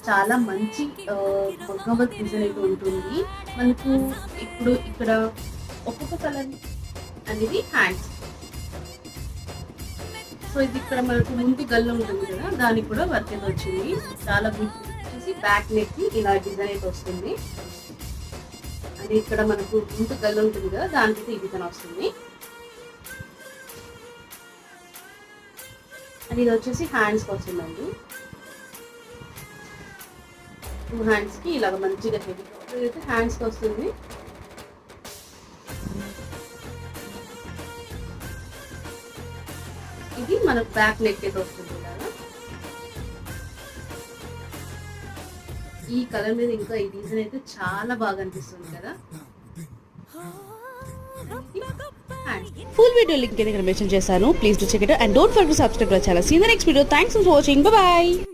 చాలా మంచి భగవత్ డిజైన్ అయితే ఉంటుంది. మనకు ఇప్పుడు ఇక్కడ ఒక్కొక్క కలర్ అనేది హ్యాండ్స్. సో ఇది ఇక్కడ మనకు ముందు గల్ల ఉంటుంది కదా, దానికి కూడా వర్క్ అయితే వచ్చింది. చాలా చూసి బ్యాక్ నెక్ కి ఇలా డిజైన్ అయితే వస్తుంది. అది ఇక్కడ మనకు ముందు గల్ల ఉంటుంది కదా, దానికి ఈ డిజైన్ వస్తుంది. అది ఇది వచ్చేసి హ్యాండ్స్కి వస్తుందండి. 2 హ్యాండ్స్కి ఇలాగ మంచిగా హెవీ అయితే హ్యాండ్స్కి వస్తుంది. ఇది మనకు బ్యాక్ నెక్ అయితే వస్తుంది కదా. ఈ కలర్ మీద ఇంకా ఈ డిజైన్ అయితే చాలా బాగా అనిపిస్తుంది కదా. ఫుల్ వీడియో లింక్ ఇక్కడ మెన్షన్ చేశాను. Please do check it and don't forget to subscribe to our channel. See you in the next video. Thanks for watching. Bye by.